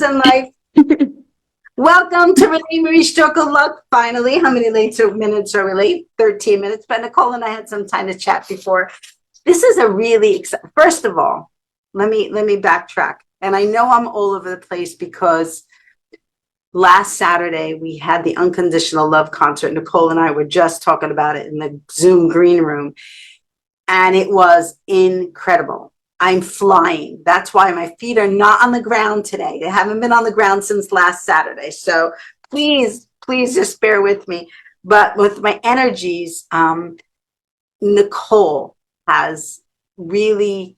In life. Welcome to RenéMarie Stroke of Luck. Finally, how many minutes are we late? 13 minutes. But Nicole and I had some time to chat before. This is a really first of all, let me backtrack. And I know I'm all over the place because last Saturday we had the Unconditional Love concert. Nicole and I were just talking about it in the Zoom green room, and it was incredible. I'm flying. That's why my feet are not on the ground today. They haven't been on the ground since last Saturday. So please just bear with me. But with my energies, Nicole has really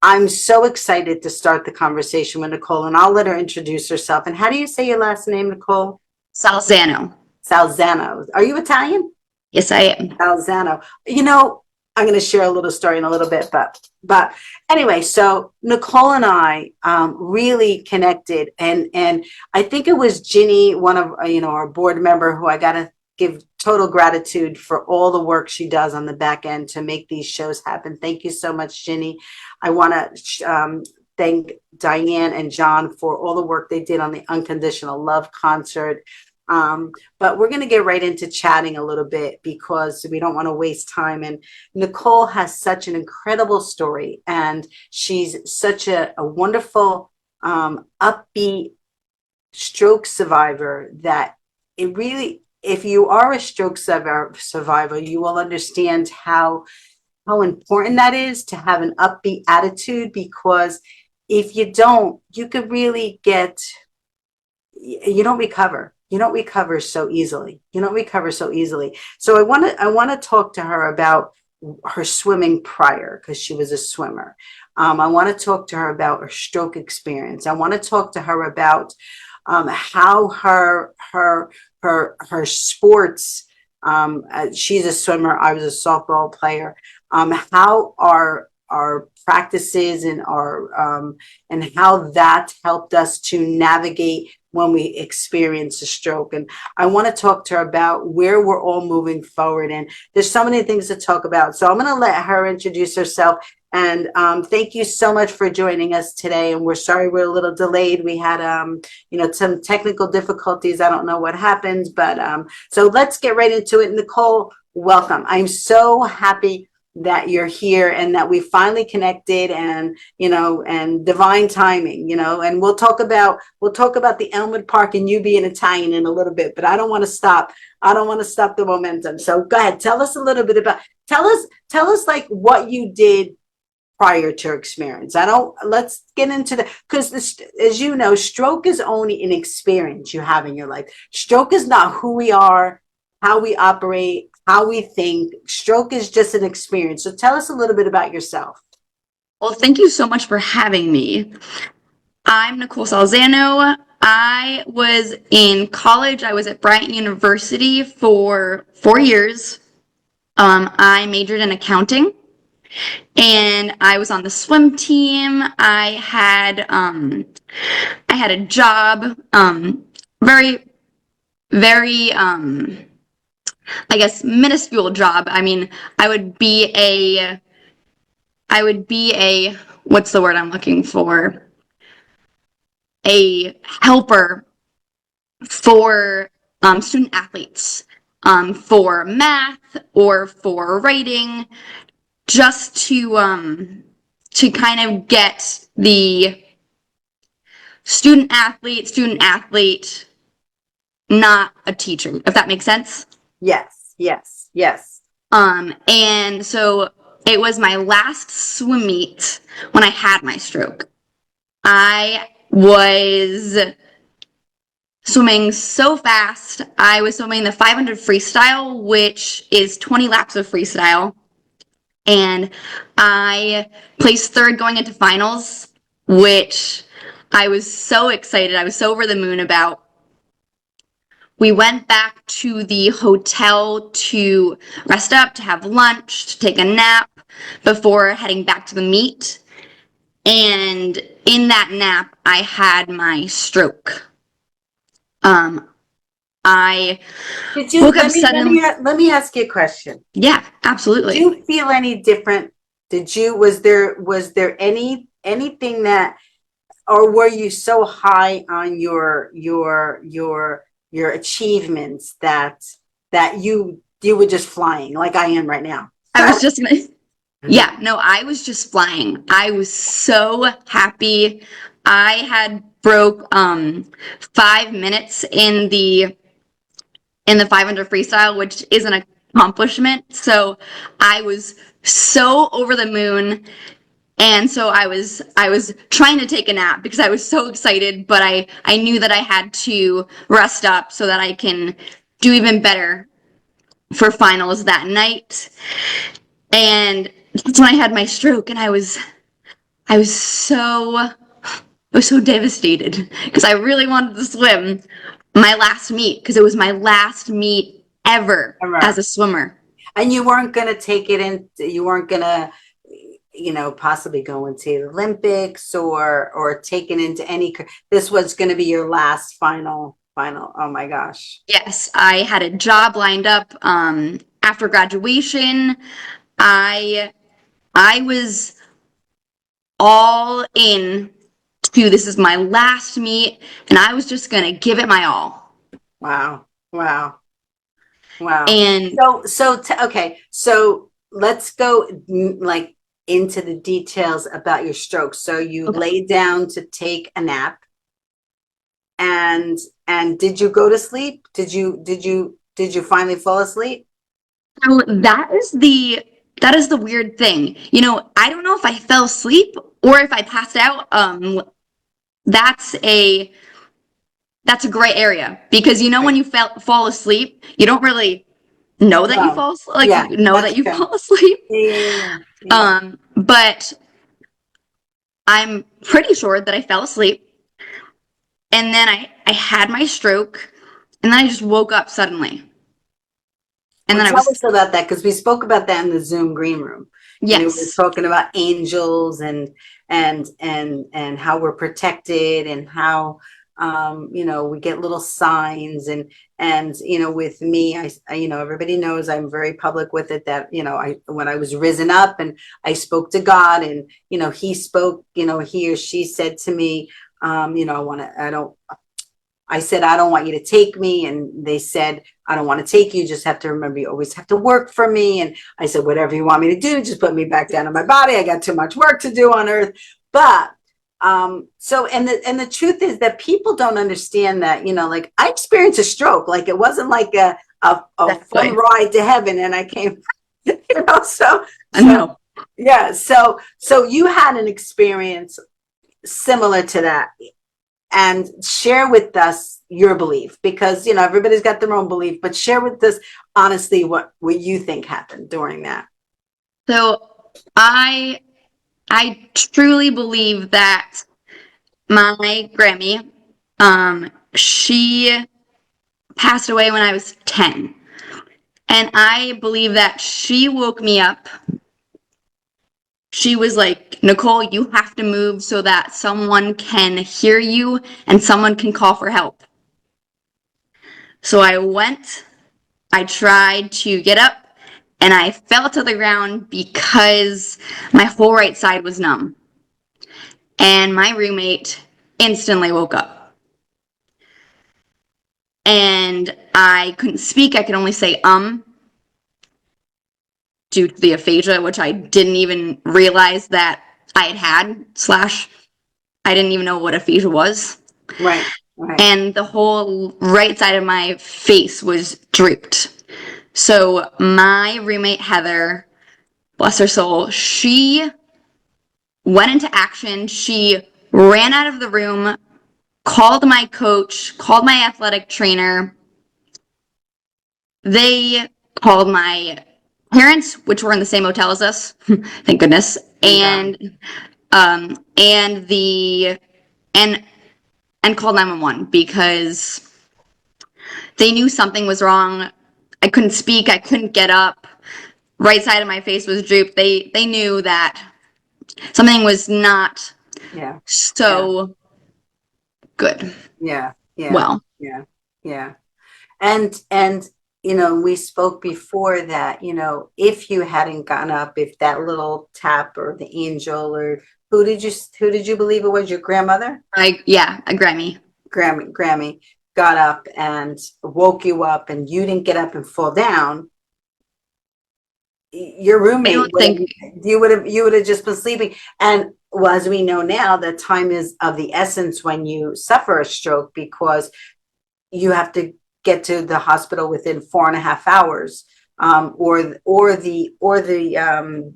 I'm so excited to start the conversation with Nicole, and I'll let her introduce herself. And how do you say your last name, Nicole? Salzano. Salzano. Are you Italian? Yes, I am. Salzano. You know, I'm going to share a little story in a little bit, but anyway, so Nicole and I really connected, and I think it was Ginny, one of our board member, who I got to give total gratitude for all the work she does on the back end to make these shows happen. Thank you so much, Ginny. I want to thank Diane and John for all the work they did on the Unconditional Love concert. But we're going to get right into chatting a little bit because we don't want to waste time. And Nicole has such an incredible story, and she's such a wonderful, upbeat stroke survivor that it really, if you are a stroke survivor, you will understand how important that is to have an upbeat attitude, because if you don't, you could really get, you don't recover. You don't recover so easily. You don't recover so easily. So I want to talk to her about her swimming prior, because she was a swimmer. I want to talk to her about her stroke experience. I want to talk to her about how her sports. She's a swimmer. I was a softball player. How our practices and our and how that helped us to navigate when we experience a stroke. And I want to talk to her about where we're all moving forward. And there's so many things to talk about. So I'm going to let her introduce herself. And thank you so much for joining us today. And we're sorry we're a little delayed. We had, some technical difficulties. I don't know what happened, but so let's get right into it. Nicole, welcome. I'm so happy that you're here and that we finally connected, and and divine timing, and we'll talk about the Elmwood Park and you being Italian in a little bit, but I don't want to stop the momentum. So go ahead, tell us a little bit about, tell us like what you did prior to your experience. Let's get into because as you know, stroke is only an experience you have in your life. Stroke is not who we are, how we operate, how we think. Stroke is just an experience. So tell us a little bit about yourself. Well, thank you so much for having me. I'm Nicole Salzano. I was in college. I was at Bryant University for 4 years. I majored in accounting, and I was on the swim team. I had a job, very, very, I guess, minuscule job. I mean, I would be a, what's the word I'm looking for? A helper for student athletes, for math or for writing, just to kind of get the student athlete, not a teacher, if that makes sense. Yes. And so it was my last swim meet when I had my stroke. I was swimming so fast. I was swimming the 500 freestyle, which is 20 laps of freestyle. And I placed third going into finals, which I was so excited. I was so over the moon about. We went back to the hotel to rest up, to have lunch, to take a nap before heading back to the meet. And in that nap, I had my stroke. I Did you woke up suddenly. let me ask you a question. Yeah, Did absolutely. you feel any different? Was there anything that, or were you so high on your achievements that you were just flying like I am right now? I was just gonna, yeah, no, I was just flying. I was so happy. I had broke 5 minutes in the 500 freestyle, which is an accomplishment. So I was so over the moon. And so I was trying to take a nap because I was so excited, but I knew that I had to rest up so that I can do even better for finals that night. And that's when I had my stroke, and I was so devastated because I really wanted to swim my last meet because it was my last meet ever as a swimmer. And you weren't going to take it in, you weren't going to, you know, possibly go into the Olympics or taken into any, this was going to be your last final. Oh my gosh. Yes, I had a job lined up after graduation. I I was all in to this is my last meet and I was just going to give it my all. Wow. Wow. Wow. And Okay. So let's go like into the details about your stroke. So you okay. laid down to take a nap and did you go to sleep? Did you finally fall asleep? So that is the weird thing. You know, I don't know if I fell asleep or if I passed out. That's a that's a gray area because you know when Right. you fall asleep, you don't really know that you No. fall asleep, like Yeah, you know that's that you true. fall asleep. Yeah. But I'm pretty sure that I fell asleep and then I had my stroke and then I just woke up suddenly. And Well, then I tell was us about that because we spoke about that in the Zoom green room. You know, we were yes. talking about angels and how we're protected and how you know, we get little signs and you know, with me, you know, everybody knows I'm very public with it that, you know, I when I was risen up and I spoke to God and you know, he spoke, you know, he or she said to me, you know, I said, I don't want you to take me. And they said, I don't want to take you. You just have to remember, you always have to work for me. And I said, whatever you want me to do, just put me back down in my body. I got too much work to do on earth. But so and the truth is that people don't understand that, you know, like I experienced a stroke. Like it wasn't like a fun Exactly. ride to heaven and I came, you know, so No. yeah, so you had an experience similar to that and share with us your belief because you know everybody's got their own belief, but share with us honestly what you think happened during that. So I I truly believe that my Grammy, she passed away when I was 10. And I believe that she woke me up. She was like, Nicole, you have to move so that someone can hear you and someone can call for help. So I went, I tried to get up, and I fell to the ground because my whole right side was numb. And my roommate instantly woke up. And I couldn't speak, I could only say due to the aphasia, which I didn't even realize that I had, slash, I didn't even know what aphasia was. Right. And the whole right side of my face was drooped. So my roommate, Heather, bless her soul, she went into action. She ran out of the room, called my coach, called my athletic trainer. They called my parents, which were in the same hotel as us, thank goodness, Thank God. and the and and called 911 because they knew something was wrong. I couldn't speak, I couldn't get up. Right side of my face was drooped. They knew that something was not Yeah. Yeah. so good. Yeah. Yeah. Well, Yeah. Yeah. And you know, we spoke before that, you know, if you hadn't gotten up, if that little tap or the angel or who did you believe it was, your grandmother? a Grammy. Grammy got up and woke you up and you didn't get up and fall down, your I roommate don't think you would have just been sleeping. And well, as we know now, that time is of the essence when you suffer a stroke because you have to get to the hospital within 4.5 hours. The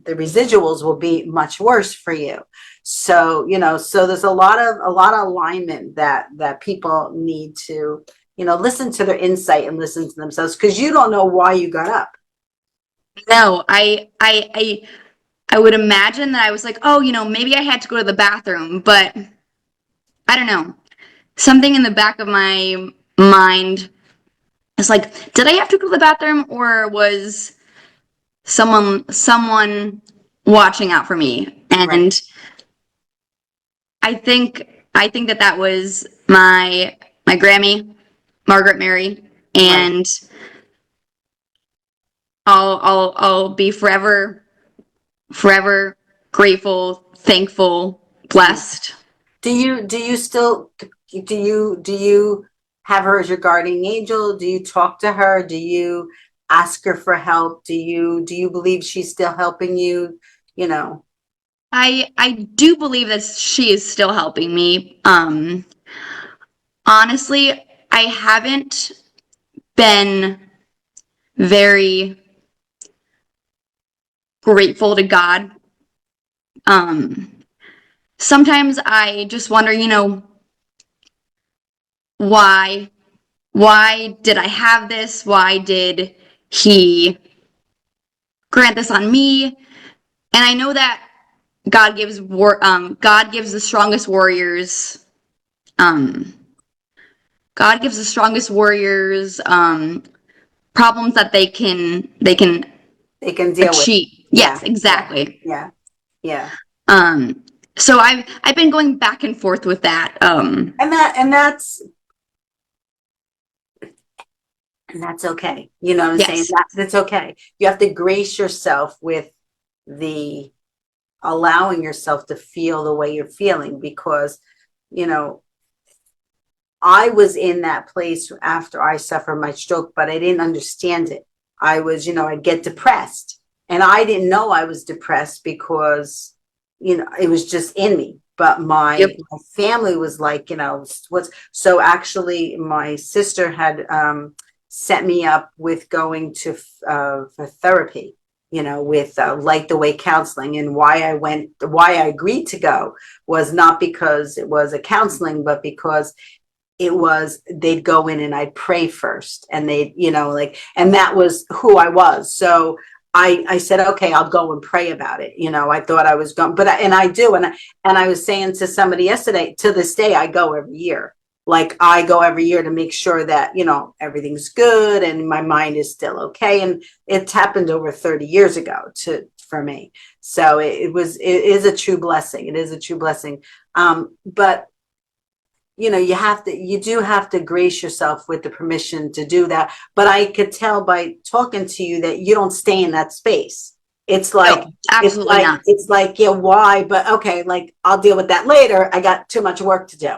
residuals will be much worse for you. So you know, so there's a lot of alignment that people need to, you know, listen to their insight and listen to themselves because you don't know why you got up. no. I would imagine that I was like, oh, maybe I had to go to the bathroom, but I don't know. Something in the back of my mind is like, did I have to go to the bathroom, or was someone watching out for me? Right, And I think that was my Grammy, Margaret Mary, right. and I'll be forever grateful, thankful, Yeah. blessed. Do you have her as your guardian angel? Do you talk to her? Do you ask her for help? Do you believe she's still helping you? You know, I do believe that she is still helping me. Honestly, I haven't been very grateful to God. Um, Sometimes I just wonder, why why did I have this? Why did he grant this on me? And I know that God gives the strongest warriors um God gives the strongest warriors problems that they can they can deal with. achieve. Yeah, Yes, yeah, exactly. yeah, yeah. So I've been going back and forth with that. And that's okay. You know what I'm saying? Yes. That's okay. You have to grace yourself with the allowing yourself to feel the way you're feeling because, you know, I was in that place after I suffered my stroke, but I didn't understand it. I'd get depressed. And I didn't know I was depressed because, it was just in me. But Yep. my family was like, what's so actually my sister had set me up with going to for therapy, with Light the Way counseling. And why I agreed to go was not because it was a counseling, but because they'd go in and I'd pray first and and that was who I was. So I said, okay, I'll go and pray about it. I thought I was going, and I do. And I was saying to somebody yesterday, to this day, I go every year. Like I go every year to make sure that, everything's good and my mind is still okay. And it's happened over 30 years ago for me. So it is a true blessing. It is a true blessing. But you do have to grace yourself with the permission to do that. But I could tell by talking to you that you don't stay in that space. It's like, No, absolutely not. yeah, why? But okay, like I'll deal with that later. I got too much work to do.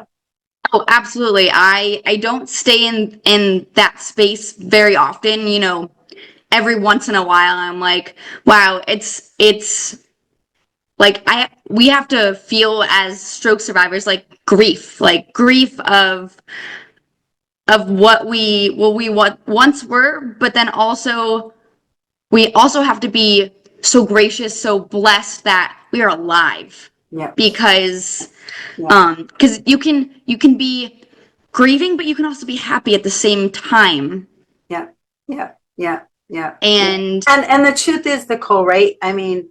Oh, absolutely. I don't stay in that space very often, every once in a while I'm like, wow, it's like we have to feel as stroke survivors like grief of what we once were, but then also we also have to be so gracious, so blessed that we are alive Yeah, because yeah, you can be grieving, but you can also be happy at the same time. yeah, yeah, yeah, yeah, yeah. And And the truth is, Nicole, right? I mean,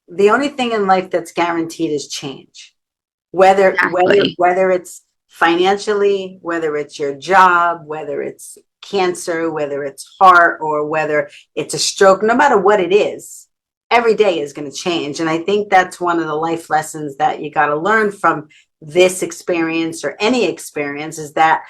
the only thing in life that's guaranteed is change. whether whether exactly. whether it's financially, whether it's your job, whether it's cancer, whether it's heart, or whether it's a stroke, no matter what it is, every day is going to change. And I think that's one of the life lessons that you got to learn from this experience or any experience is that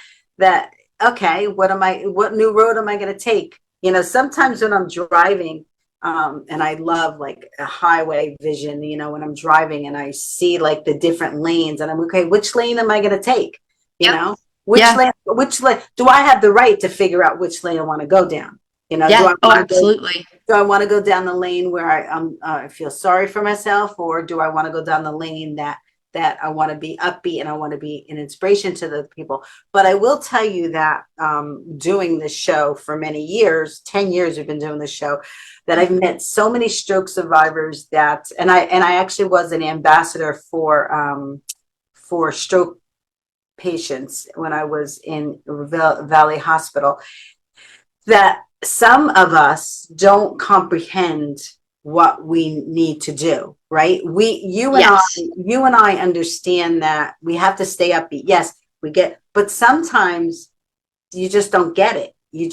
okay, what new road am I going to take? Sometimes when I'm driving, and I love like a highway vision, when I'm driving and I see like the different lanes and I'm okay, which lane am I going to take? You Yep. know, Yeah. which lane do I have the right to figure out which lane I want to go down? Do Yeah. I Oh, want to go absolutely. do I want to go down the lane where I feel sorry for myself, or do I want to go down the lane that I want to be upbeat and I want to be an inspiration to the people? But I will tell you that doing this show for many years, 10 years we've been doing this show, that I've met so many stroke survivors and I actually was an ambassador for stroke patients when I was in Valley Hospital, that some of us don't comprehend what we need to do, right? Yes. You and I understand that we have to stay upbeat. Yes, we get, but sometimes you just don't get it. You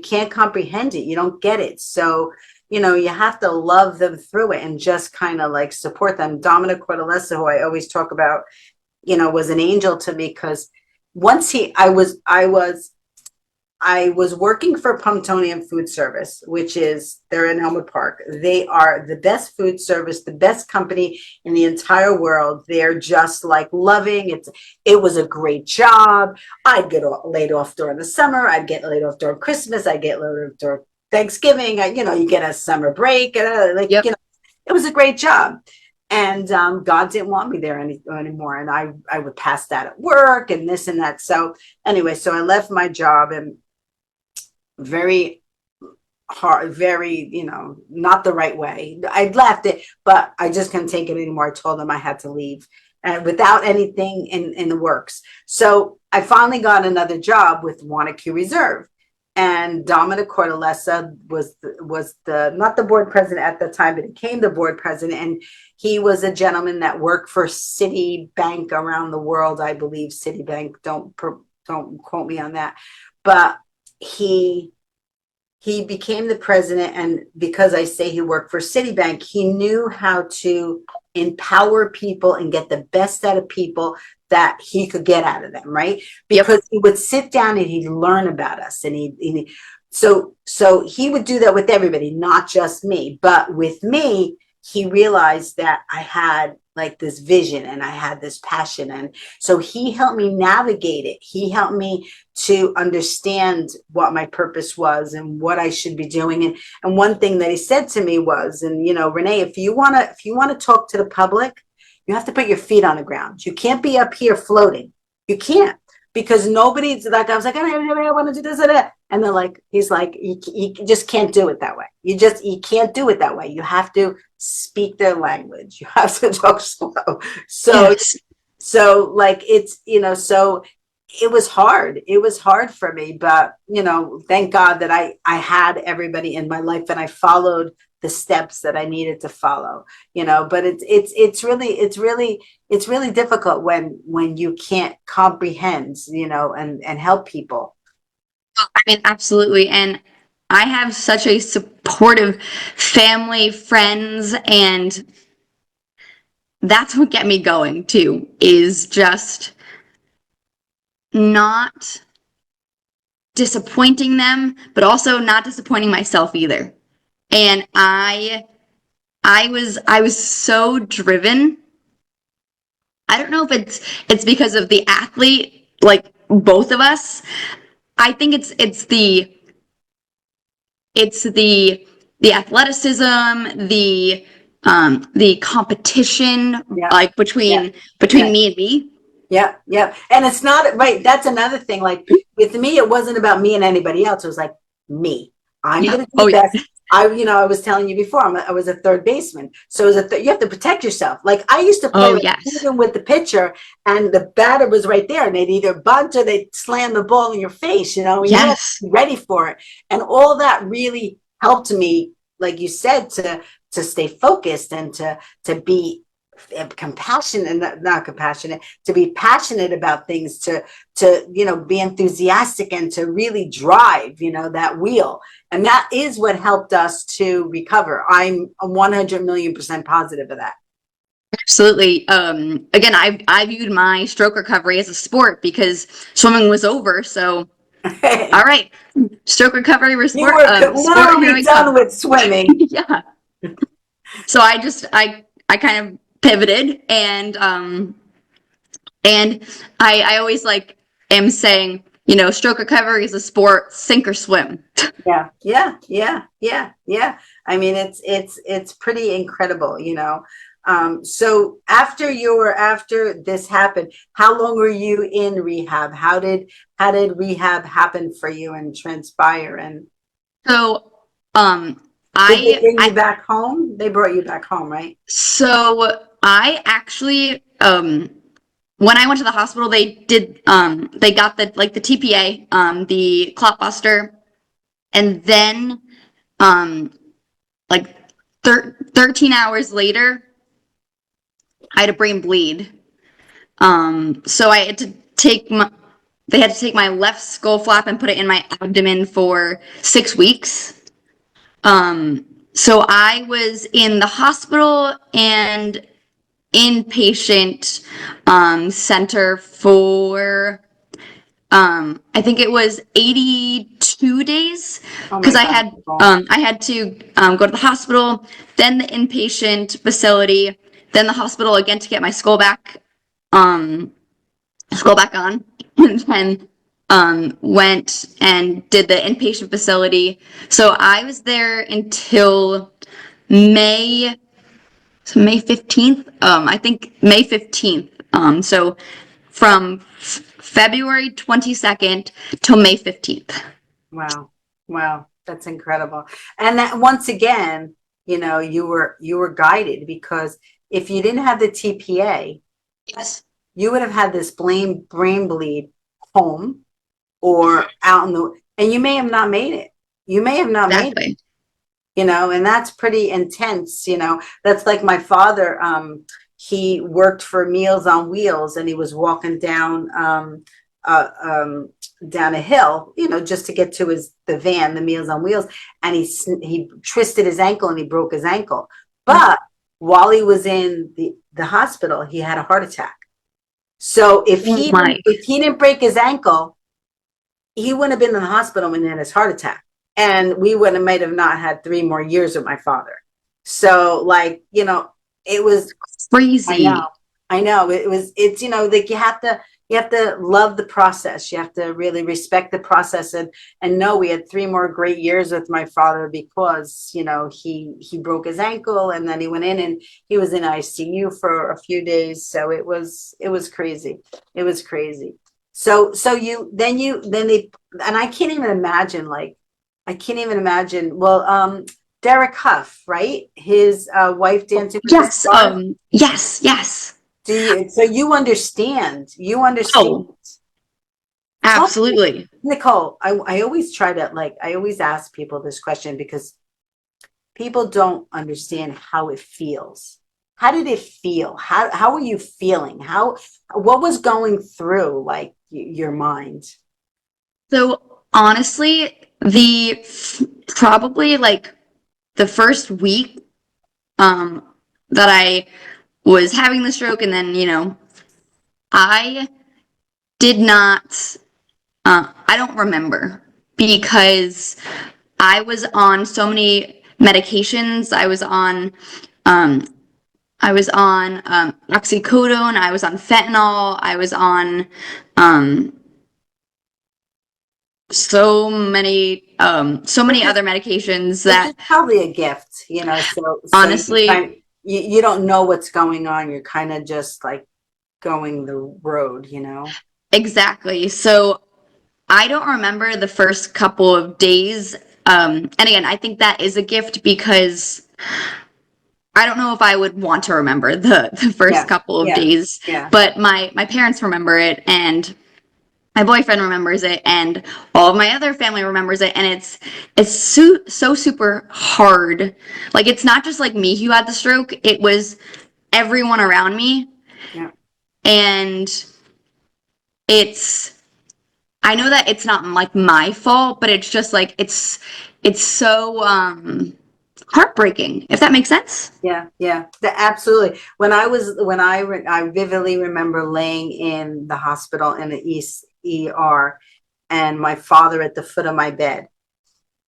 can't comprehend it. You don't get it. So, you have to love them through it and just kind of like support them. Dominic Cordelessa, who I always talk about, was an angel to me because once I was working for Pumptonian Food Service, which is they're in Elmwood Park. They are the best food service, the best company in the entire world. They're just like loving. It was a great job. I'd get laid off during the summer. I'd get laid off during Christmas. I'd get laid off during Thanksgiving. You get a summer break, and Yep. it was a great job. And God didn't want me there anymore. And I would pass that at work and this and that. So anyway, so I left my job and very hard, very, not the right way. I left it, but I just couldn't take it anymore. I told them I had to leave and without anything in the works. So I finally got another job with Wanacue Reserve. And Dominic Cordelessa was the not the board president at the time, but became the board president. And he was a gentleman that worked for Citibank around the world, I believe. Citibank, don't quote me on that, but he became the president, and because I say he worked for Citibank, he knew how to empower people and get the best out of people that he could get out of them, right? Because he would sit down and he'd learn about us, and so he would do that with everybody, not just me, but with me, he realized that I had like this vision and I had this passion, and so he helped me navigate it. He helped me to understand what my purpose was and what I should be doing. And one thing that he said to me was, and Renee, if you want to talk to the public, you have to put your feet on the ground. You can't be up here floating. You can't, because nobody's like, I was like, I want to do this and that. And then he's like, you just can't do it that way. You can't do it that way. You have to speak their language. You have to talk slow. So, Yes. so it was hard. It was hard for me, but thank God that I had everybody in my life and I followed the steps that I needed to follow. But it's really difficult when you can't comprehend, and help people. I mean, absolutely. And I have such a supportive family, friends, and that's what get me going too, is just not disappointing them, but also not disappointing myself either. And I was so driven. I don't know if it's because of the athlete, like both of us. I think it's the athleticism, the competition, Yeah. like Yeah. between Yeah. me and me. Yeah, yeah. And it's not right. That's another thing. Like with me, it wasn't about me and anybody else. It was like me. I'm Yeah. going to do Oh the yeah. best. I was telling you before, I was a third baseman. So you have to protect yourself. Like I used to play Oh like, yes. even with the pitcher and the batter was right there and they'd either bunt or they'd slam the ball in your face, and you have Yes. to be ready for it. And all that really helped me, like you said, to stay focused and to be compassionate, not compassionate, to be passionate about things, to be enthusiastic and to really drive that wheel. And that is what helped us to recover. I'm 100 million% positive of that. Absolutely. Again, I viewed my stroke recovery as a sport because swimming was over. So, all right, stroke recovery You sport. were Sport. Here literally we done go. with swimming. Yeah. So I kind of pivoted and I always like am saying, stroke recovery is a sport, sink or swim. Yeah, yeah, yeah, yeah, yeah. I mean, it's pretty incredible. So after this happened, how long were you in rehab? How did rehab happen for you and transpire? And So, did they bring you I back home? They brought you back home, right? so I actually when I went to the hospital, they got the TPA, the clot buster, and then um like 13 hours later, I had a brain bleed. So I had to they had to take my left skull flap and put it in my abdomen for 6 weeks. So I was in the hospital and inpatient center for I think it was 82 days Oh because my God. I had to go to the hospital, then the inpatient facility, then the hospital again to get my um skull back on, and then went and did the inpatient facility. So I was there until May May 15th. I think May 15th. So from February 22nd till May 15th. Wow. Wow. That's incredible. And that once again, you were guided, because if you didn't have the TPA, Yes, you would have had this brain bleed home or out in the, and you may have not made it. You may have not made it, exactly. and that's pretty intense. That's like my father. He worked for Meals on Wheels, and he was walking uh, um, down a hill, just to get to the van, the Meals on Wheels, and he twisted his ankle and he broke his ankle. But while he was in the hospital, he had a heart attack. So if Oh he didn't, my. if he didn't break his ankle, he wouldn't have been in the hospital when he had his heart attack, and we would have might have not had 3 more years with my father. So, like, it was. I know. Crazy. I know. It's, like you have to love the process. You have to really respect the process, and know we had 3 more great years with my father, because, he broke his ankle, and then he went in and he was in ICU for a few days. So it was crazy. It was crazy. So then they, and I can't even imagine, well, Derek Huff, right? His wife dancing with the Yes. stars. Yes. Yes. So you understand. Oh, Tell me, absolutely. Nicole, I always try to, I always ask people this question, because people don't understand how it feels. How did it feel? How were you feeling? What was going through, like, your mind? So honestly, the probably like the first week um that I was having the stroke, and then I did not I don't remember because I was on so many medications. Um oxycodone, I was on fentanyl, I was on um so Which many is other medications which is that probably a gift, so honestly, you don't know what's going on. You're kind of just like going the road. exactly. So I don't remember the first couple of days. And again, I think that is a gift because I don't know if I would want to remember the first Yeah, couple of yeah, days, yeah. but my parents remember it, and my boyfriend remembers it, and all of my other family remembers it, and it's so super hard. Like it's not just like me who had the stroke, it was everyone around me, Yeah. and it's I know that it's not like my fault, but it's just like it's so heartbreaking, if that makes sense. Yeah, yeah, absolutely. I vividly remember laying in the hospital in the East ER, and my father at the foot of my bed,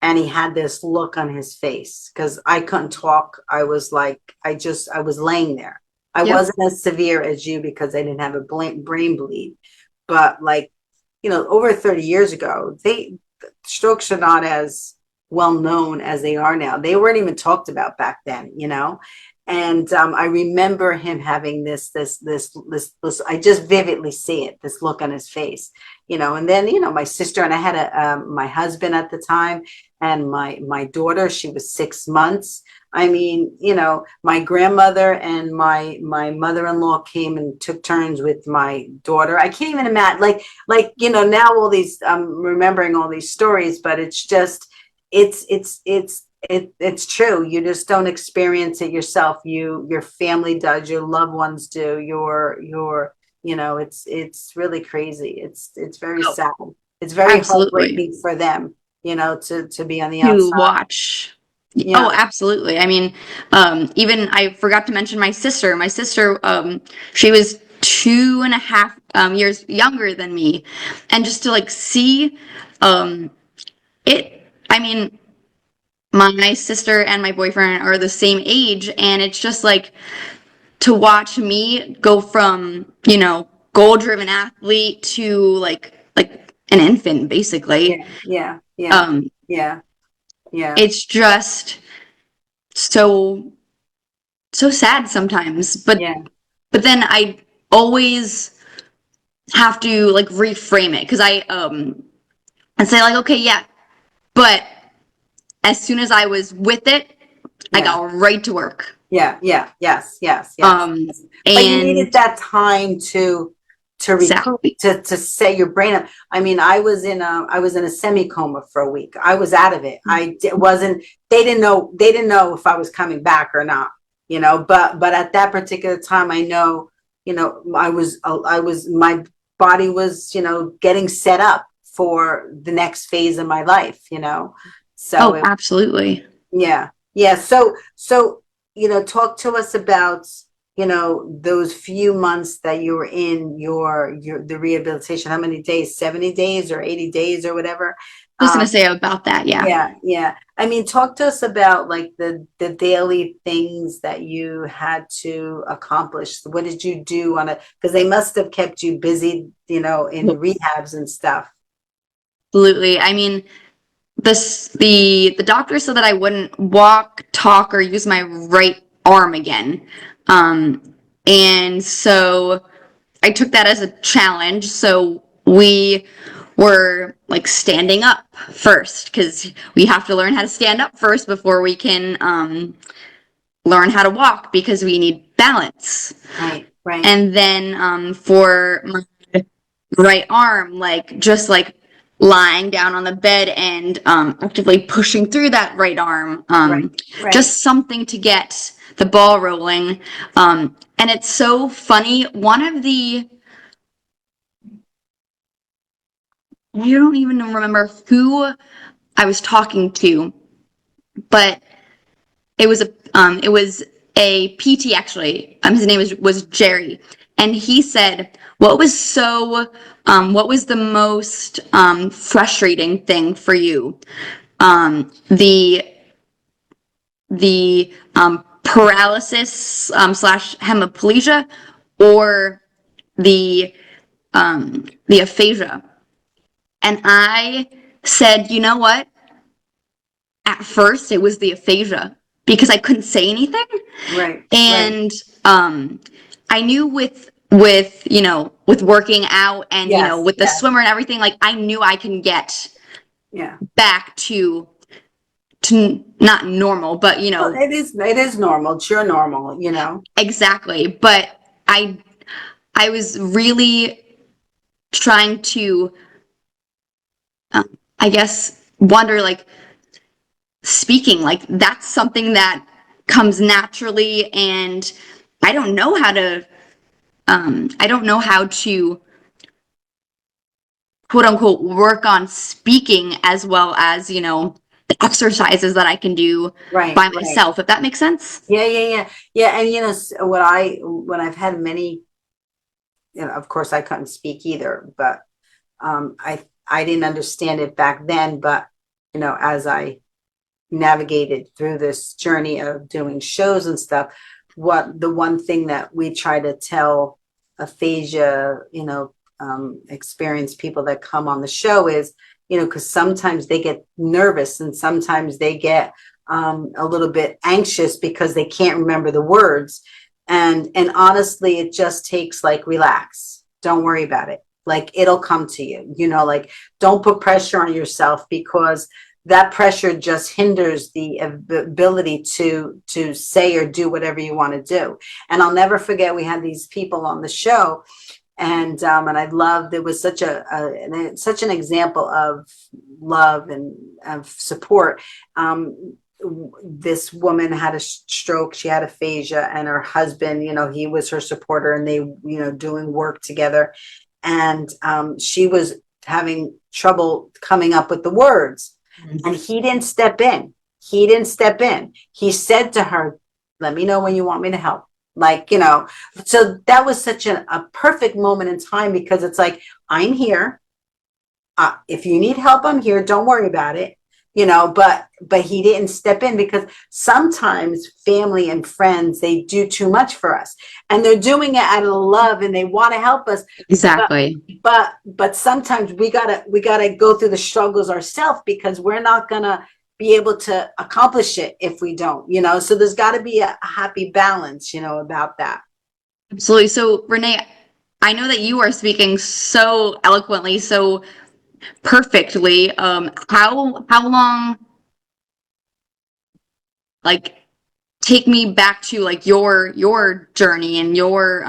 and he had this look on his face, because I couldn't talk. I was like, I was laying there. I Yep. wasn't as severe as you, because I didn't have a brain bleed, but, like, over 30 years ago, strokes are not as well known as they are now. They weren't even talked about back then. And I remember him having this. I just vividly see it. This look on his face. And then my sister, and I had my husband at the time, and my daughter. She was 6 months. I mean, my grandmother and my mother-in-law came and took turns with my daughter. I can't even imagine, now all these, I'm remembering all these stories, but it's just, it's it's true. You just don't experience it yourself. Your family does, your loved ones do, it's really crazy. It's very Oh, sad. It's very absolutely. heartbreaking for them, to be on the To outside. watch. Yeah. Oh, absolutely. I mean, even I forgot to mention my sister. My sister, she was 2.5 years younger than me, and just to like see, it. I mean, my sister and my boyfriend are the same age, and it's just like to watch me go from, goal-driven athlete to like an infant, basically. Yeah. Yeah. Yeah. Um, Yeah. Yeah. it's just so so sad sometimes, Yeah. but then I always have to like reframe it because I say like, okay, yeah, but as soon as I was with it, I Yeah. got right to work. Yeah. Yeah. Yes. Yes. Yes. um But you needed and that time to recoup, exactly. to set your brain up. I mean, I was in a semi coma for a week. I was out of it. Wasn't, they didn't know if I was coming back or not, but at that particular time, I know, my body was, getting set up for the next phase of my life, so Oh, absolutely. yeah. Yeah. So, talk to us about, those few months that you were in the rehabilitation. How many days? 70 days or 80 days or whatever? Just Um, gonna say about that, yeah. yeah, yeah. I mean, talk to us about like the daily things that you had to accomplish. What did you do because they must have kept you busy, in rehabs and stuff. Absolutely. I mean, the doctor said that I wouldn't walk, talk, or use my right arm again. Um, and so I took that as a challenge. So we were like standing up first because we have to learn how to stand up first before we can learn how to walk because we need balance. Right, right, And then for my right arm, like just like lying down on the bed and actively pushing through that right arm, right, right. just something to get the ball rolling. And it's so funny. One of the, I don't even remember who I was talking to, but it was a PT actually. His name was Jerry, and he said, what was the most frustrating thing for you? The paralysis slash hemiplegia, or the aphasia? And I said, you know what? At first, it was the aphasia because I couldn't say anything. Right, right. And I knew with working out and Yes, with the yes, swimmer and everything, like I knew I can get yeah. back to not normal, but Well, it is normal. It's your normal. exactly. But I I was really trying to I guess wonder, like, speaking, like that's something that comes naturally, and I don't know how to I don't know how to quote unquote work on speaking as well as, the exercises that I can do Right, by right. myself, if that makes sense. Yeah, yeah, yeah. Yeah, and when I've had many, of course I couldn't speak either, but I didn't understand it back then, but as I navigated through this journey of doing shows and stuff, what the one thing that we try to tell aphasia, experienced people that come on the show is, because sometimes they get nervous and sometimes they get a little bit anxious because they can't remember the words. And honestly, it just takes like relax. Don't worry about it. Like it'll come to you, like don't put pressure on yourself because that pressure just hinders the ability to say or do whatever you want to do. And I'll never forget we had these people on the show, and I loved, there was such an example of love and of support. this woman had a stroke, she had aphasia, and her husband, he was her supporter, and they, doing work together. And she was having trouble coming up with the words. And he didn't step in. He said to her, let me know when you want me to help. So that was such a perfect moment in time, because it's like, I'm here. If you need help, I'm here. Don't worry about it. But he didn't step in, because sometimes family and friends, they do too much for us, and they're doing it out of love, and they want to help us. Exactly. But sometimes we gotta go through the struggles ourselves, because we're not gonna be able to accomplish it if we don't, so there's got to be a happy balance, about that. Absolutely. So, Renee, I know that you are speaking so eloquently, so perfectly. How long, like, take me back to like your journey and your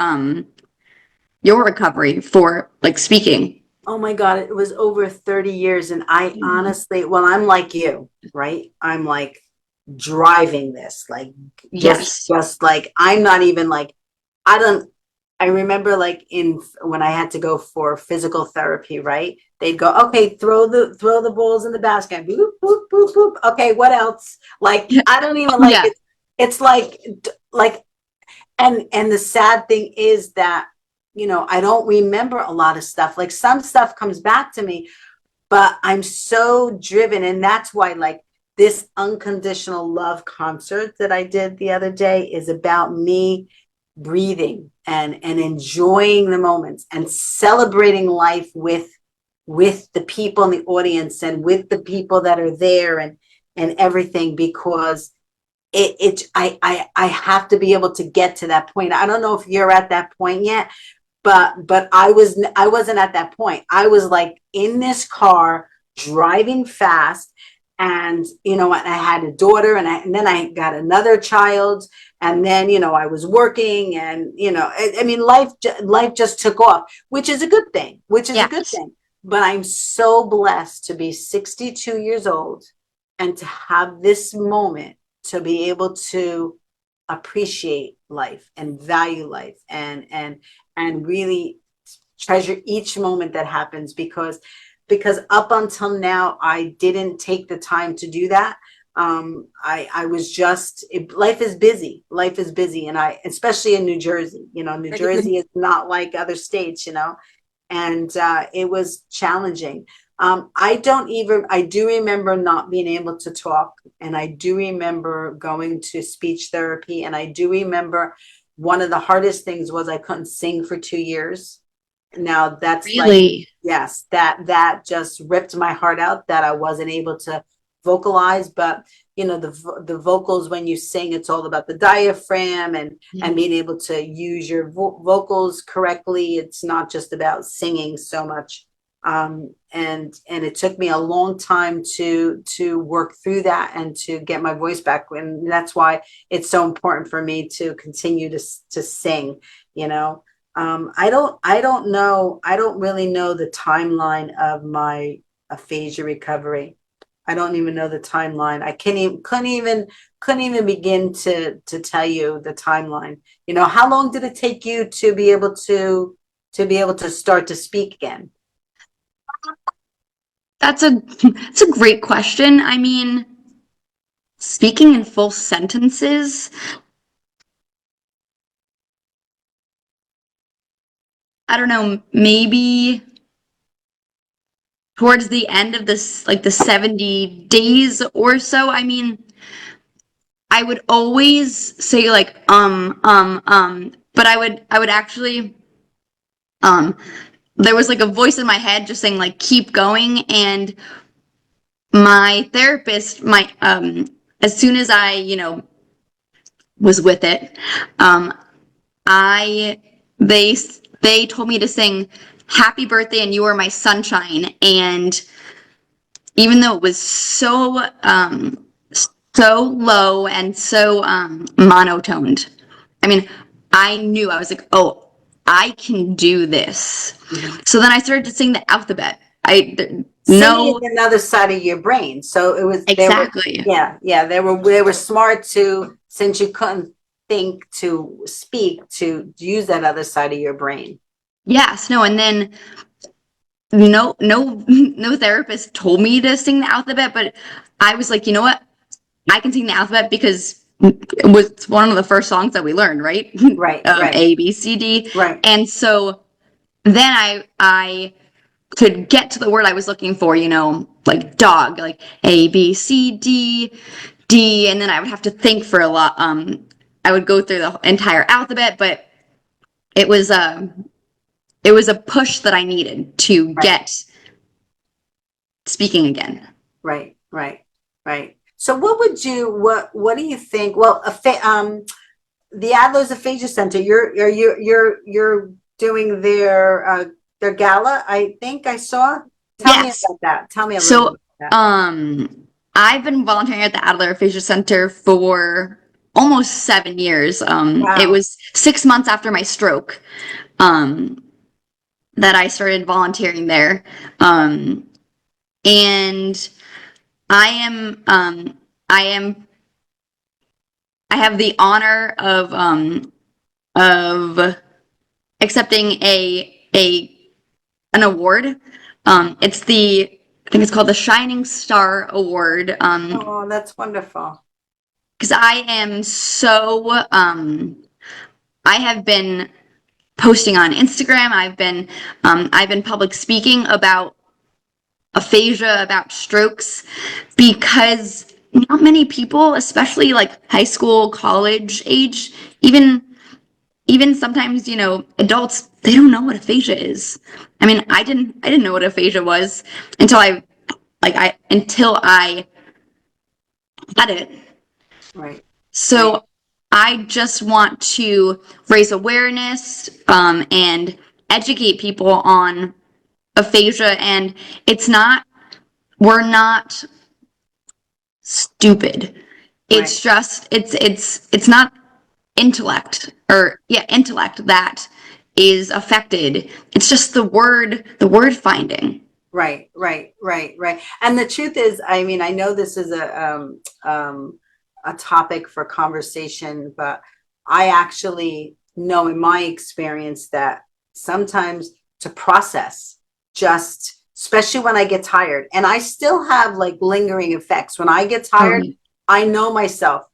recovery for like speaking. Oh my God, it was over 30 years. And I honestly, well, I'm like you, right? I'm like driving this, like Yes. just like, I'm not even like, I don't, I remember like when I had to go for physical therapy, right? They'd go, okay, throw the balls in the basket. Boop, boop, boop, boop. Okay, what else? Like, I don't even like Yeah. it. It's like, and the sad thing is that, I don't remember a lot of stuff. Like, some stuff comes back to me, but I'm so driven. And that's why, like, this unconditional love concert that I did the other day is about me breathing and enjoying the moments and celebrating life with the people in the audience and with the people that are there, and everything, because I have to be able to get to that point. I don't know if you're at that point yet, but I wasn't at that point. I was like in this car driving fast, and and I had a daughter, and then I got another child, and then I was working, and I mean, life just took off, which is a good thing, Yes. but I'm so blessed to be 62 years old and to have this moment, to be able to appreciate life and value life, and really treasure each moment that happens, because up until now I didn't take the time to do that. I was just life is busy, and I, especially in New Jersey, New Jersey is not like other states, and it was challenging. I do remember not being able to talk, and I do remember going to speech therapy, and I do remember one of the hardest things was I couldn't sing for 2 years. Now that's like, Really? yes, that just ripped my heart out, that I wasn't able to vocalize. But the vocals, when you sing, it's all about the diaphragm, and being able to use your vocals correctly. It's not just about singing so much. And it took me a long time to work through that and to get my voice back, and that's why it's so important for me to continue to sing. you know I don't know. I don't really know the timeline of my aphasia recovery. I don't even know the timeline. I can't even couldn't even begin to tell you the timeline. How long did it take you to be able to start to speak again? That's a great question. I mean, speaking in full sentences, I don't know, maybe towards the end of this, like the 70 days or so. I mean, I would always say like but I would actually um there was like a voice in my head just saying like keep going. And my therapist, my as soon as I, was with it, um I they they told me to sing happy birthday and you are my sunshine. And even though it was so low and so monotoned, I mean, I knew, I was like, oh, I can do this. Mhm. So then I started to sing the alphabet. Singing No, is another side of your brain. So it was, exactly. they were smart to, since you couldn't think to speak, to use that other side of your brain. Yes, no, and then no therapist told me to sing the alphabet, but I was like, you know what? I can sing the alphabet because it was one of the first songs that we learned, right? Right, right, A, B, C, D. right, And so then I could get to the word I was looking for, like dog, like A, B, C, D, D, and then I would have to think for a lot. I would go through the entire alphabet, but it was a it was a push that I needed to right, get speaking again. right, right, right. So what do you think? Well, the Adler's Aphasia Center, you're doing their gala, I think I saw. Tell me Yes. about that. Tell me a little bit So, about that. I've been volunteering at the Adler Aphasia Center for almost 7 years. It Wow. was 6 months after my stroke, um, that I started volunteering there. And I am, I am, I have the honor of accepting an award. I think it's called the Shining Star Award. Oh, that's wonderful. Because I am so, I have been posting on Instagram. I've been public speaking about aphasia, about strokes, because not many people, especially like high school, college age, even even sometimes, adults, they don't know what aphasia is. I mean, I didn't know what aphasia was until I had it. Right, right, So I just want to raise awareness, and educate people on aphasia. And it's not, we're not stupid. right, It's just, it's not intellect that is affected. It's just the word finding. right, right, right, right. And the truth is, I mean, I know this is a topic for conversation, but I actually know in my experience that sometimes to process, just especially when I get tired, and I still have like lingering effects. When I get Oh, tired, I know myself,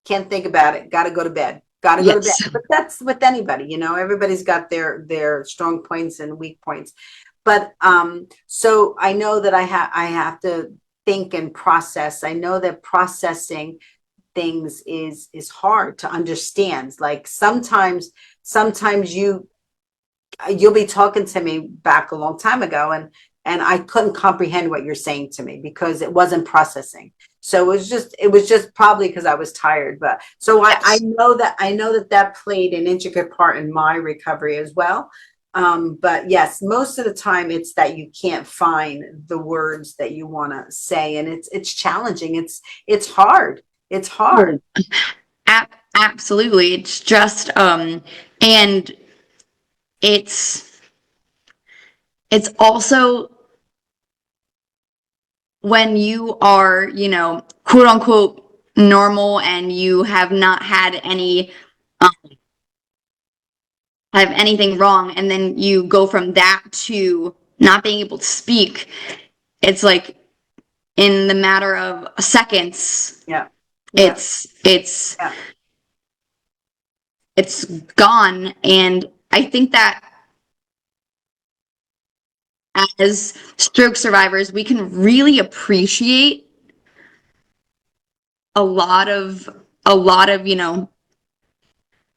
can't think about it, got to go to bed. Got to go to bed. yes. But that's with anybody, everybody's got their strong points and weak points. But so I know that I have to think and process. I know that processing things is hard to understand. Like sometimes you'll be talking to me back a long time ago, and I couldn't comprehend what you're saying to me because it wasn't processing. So it was just probably because I was tired. But so I Yes. know that played an intricate part in my recovery as well. But yes, most of the time it's that you can't find the words that you want to say, and it's challenging. It's hard. It's hard. Oh, absolutely. It's just, and it's it's also when you are, quote unquote normal, and you have not had have anything wrong, and then you go from that to not being able to speak. It's like in the matter of seconds, Yeah. Yeah. it's it's Yeah. it's gone. And I think that as stroke survivors, we can really appreciate a lot of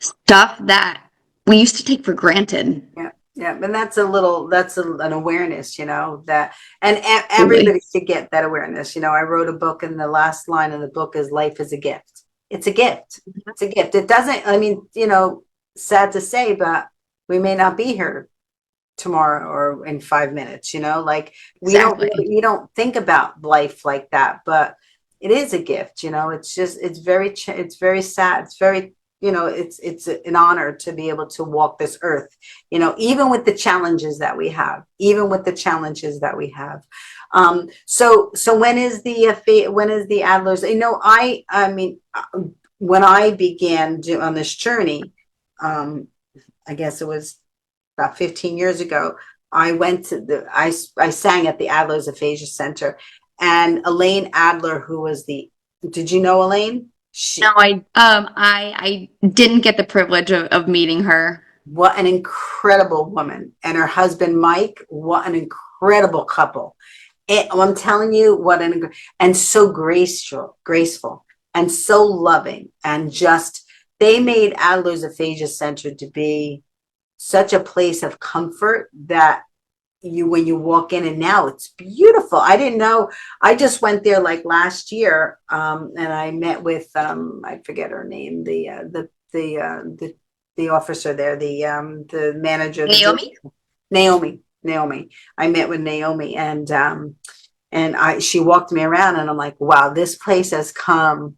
stuff that we used to take for granted. Yeah, yeah, and that's an awareness, that, and Absolutely. everybody should get that awareness. I wrote a book, and the last line of the book is life is a gift. It's a gift. It's a gift. It doesn't, I mean, sad to say, but we may not be here tomorrow or in 5 minutes, like Exactly. we don't think about life like that, but it is a gift, it's just, it's very sad. It's very, it's an honor to be able to walk this earth, even with the challenges that we have, So when is the Adler's? I mean, when I began on this journey, um, I guess it was about 15 years ago. I sang at the Adler's Aphasia Center, and Elaine Adler, who was did you know Elaine? No, I didn't get the privilege of meeting her. What an incredible woman. And her husband, Mike, what an incredible couple. I'm telling you, and so graceful, and so loving, and just, they made Adler's Aphasia Center to be such a place of comfort that when you walk in, and now it's beautiful. I didn't know. I just went there like last year, and I met with, I forget her name, the officer there, the manager, Naomi? Naomi. I met with Naomi, and she walked me around, and I'm like, wow, this place has come.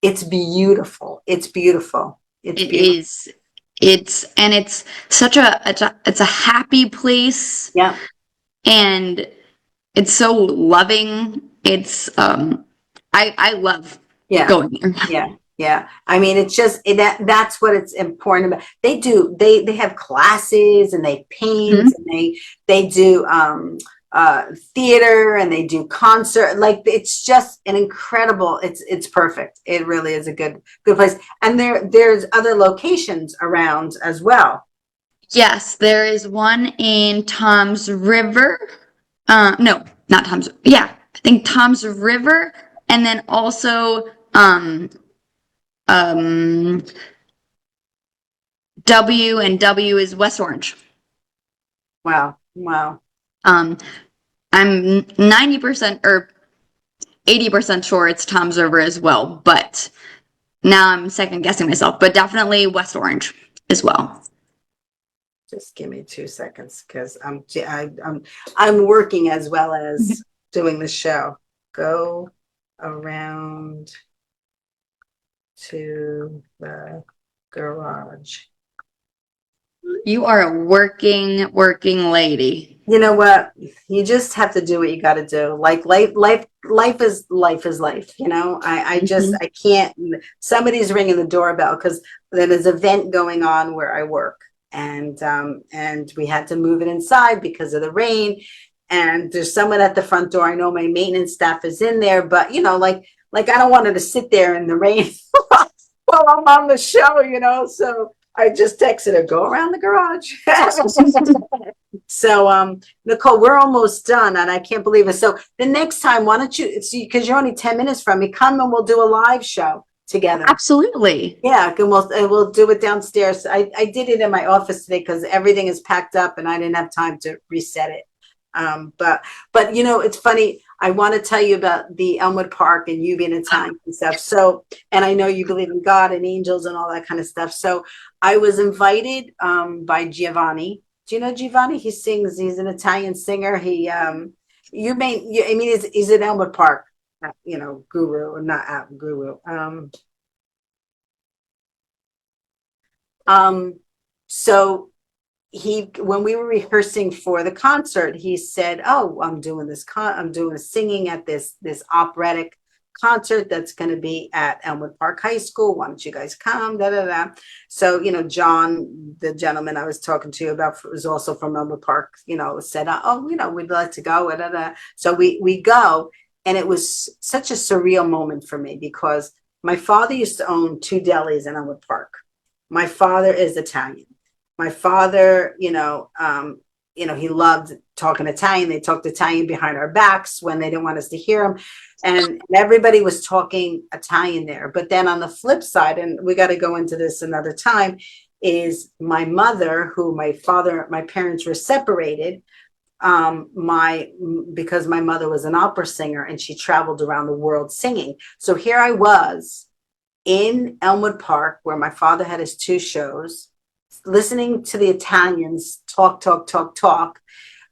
It's beautiful. It's beautiful. It's It beautiful. is. It's such it's a happy place, Yeah. and it's so loving. I love Yeah. going there. Yeah. Yeah. I mean, it's just that's what it's important about. They have classes, and they paint, Mhm. and they do theater, and they do concert. Like, it's just an incredible, it's perfect. It really is a good place. And there's other locations around as well. Yes, there is one in Tom's River. No, not Tom's. Yeah, I think Tom's River, and then also um W, and W is West Orange. Wow. Wow. Um, I'm 90% or 80% sure it's Tom's River as well, but now I'm second guessing myself, but definitely West Orange as well. Just give me 2 seconds, because I'm working as well as doing the show. Go around to the garage. You are a working lady. You know what? You just have to do what you got to do. Like, life is life. I just, Mhm. I can't. Somebody's ringing the doorbell because there's an event going on where I work, and we had to move it inside because of the rain. And there's someone at the front door. I know my maintenance staff is in there, but like I don't want her to sit there in the rain while I'm on the show. So I just texted her, go around the garage. So, Nicole, we're almost done, and I can't believe it. So the next time, why don't you see, because you're only 10 minutes from me, come and we'll do a live show together. Absolutely. Yeah, and we'll do it downstairs. I did it in my office today because everything is packed up, and I didn't have time to reset it. But it's funny. I want to tell you about the Elmwood Park and you being Italian and stuff. So, and I know you believe in God and angels and all that kind of stuff. So I was invited by Giovanni. Do you know Giovanni? He sings. He's an Italian singer. I mean, he's an Elmwood Park, guru, or not guru. So when we were rehearsing for the concert, he said, oh, I'm doing singing at this operatic concert that's going to be at Elmwood Park High School. Why don't you guys come? Da, da, da. So, John, the gentleman I was talking to you about, was also from Elmwood Park, said, oh, we'd like to go. Da, da, da. So we go, and it was such a surreal moment for me because my father used to own two delis in Elmwood Park. My father is Italian. My father, he loved talking Italian. They talked Italian behind our backs when they didn't want us to hear them. And everybody was talking Italian there. But then on the flip side, and we got to go into this another time, is my mother, who my parents were separated, because my mother was an opera singer and she traveled around the world singing. So here I was in Elmwood Park, where my father had his two shows, listening to the Italians talk,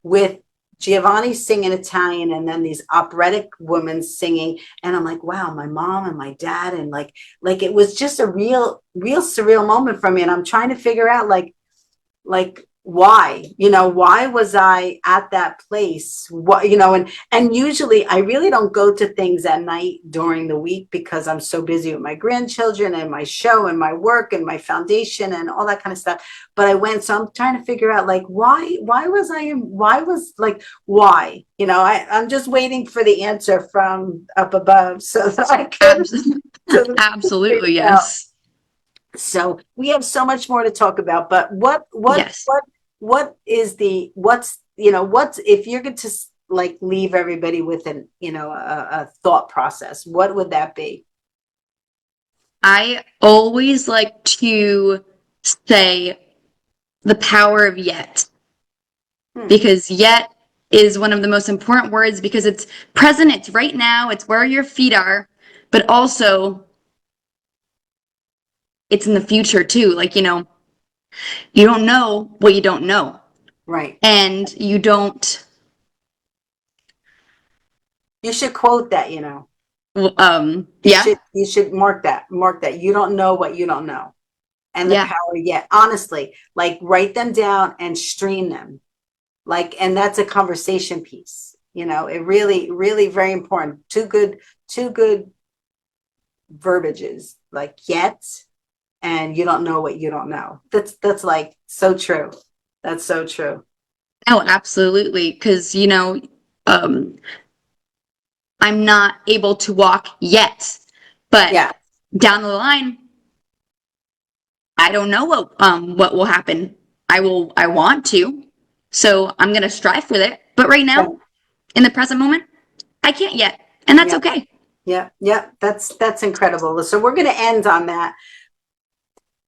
with Giovanni singing Italian, and then these operatic women singing. And I'm like, wow, my mom and my dad, and like it was just a real surreal moment for me. And I'm trying to figure out like why, why was I at that place? What, and usually I really don't go to things at night during the week because I'm so busy with my grandchildren and my show and my work and my foundation and all that kind of stuff. But I went, so I'm trying to figure out like, why I'm just waiting for the answer from up above so that I could, so that I could figure Absolutely, it out. yes. So we have so much more to talk about, but Yes. what's if you're going to like leave everybody with a thought process, what would that be? I always like to say the power of yet, because yet is one of the most important words because it's present, it's right now, it's where your feet are, but also it's in the future too. Like, you don't know what you don't know. Right. And you don't, You should quote that, yeah, you should mark that. You don't know what you don't know. And the yeah, power yet, honestly, like write them down and stream them. Like, and that's a conversation piece. It really, really very important. Two good verbiages, like yet, and you don't know what you don't know. That's like so true. That's so true. no, absolutely. Because, um, I'm not able to walk yet, but Yeah. down the line, I don't know what will happen. I want to, so I'm gonna strive for it. But right Yeah. now, in the present moment, I can't yet, and that's Yeah. okay. Yeah. Yeah. That's incredible. So we're going to end on that.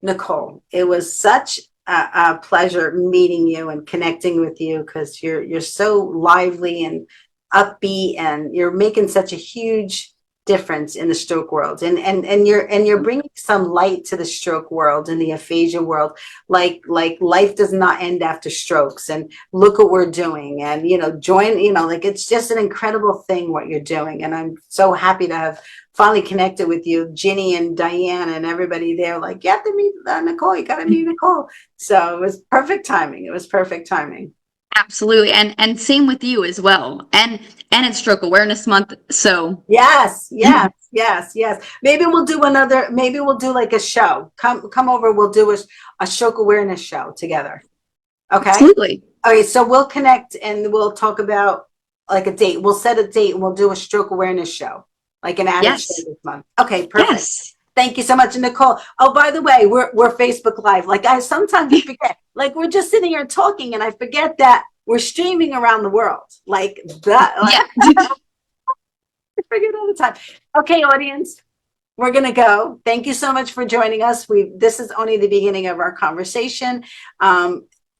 Nicole, it was such a pleasure meeting you and connecting with you because you're so lively and upbeat and you're making such a huge difference in the stroke world and you're bringing some light to the stroke world and the aphasia world, like life does not end after strokes, and look what we're doing, and join, like it's just an incredible thing what you're doing, and I'm so happy to have finally connected with you, Ginny and Diane and everybody there. Like, you have to meet Nicole. You got to meet Nicole. So it was perfect timing. It was perfect timing. Absolutely, and same with you as well. And it's Stroke Awareness Month, so Yes, yes, yes, yes. Maybe we'll do like a show. Come over. We'll do a stroke awareness show together. Okay. absolutely, Okay. So we'll connect and we'll talk about like a date. We'll set a date and we'll do a stroke awareness show, like an added show yes, this month. Okay. Perfect. yes, Thank you so much, Nicole. Oh, by the way, we're Facebook Live. Like I sometimes forget. Like we're just sitting here talking, and I forget that we're streaming around the world. Like that. Like, yeah. I forget all the time. Okay, audience, we're gonna go. Thank you so much for joining us. This is only the beginning of our conversation.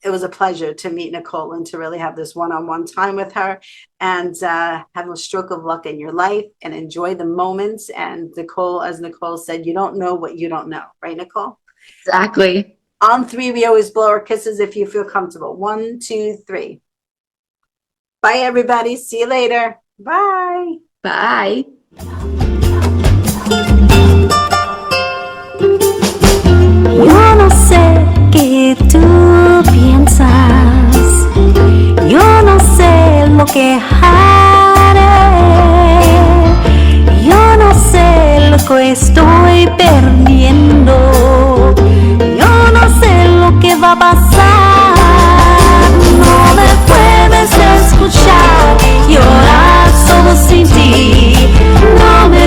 It was a pleasure to meet Nicole and to really have this one-on-one time with her, and have a stroke of luck in your life and enjoy the moments. And Nicole, as Nicole said, you don't know what you don't know, right, Nicole? Exactly. On three, we always blow our kisses if you feel comfortable. 1, 2, 3. Bye, everybody. See you later. Bye. Bye. Yo no sé qué tú piensas, yo no sé lo que haré, yo no sé lo que estoy perdiendo, yo no sé lo que va a pasar. No me puedes escuchar llorar solo sin ti, no me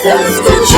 se escucha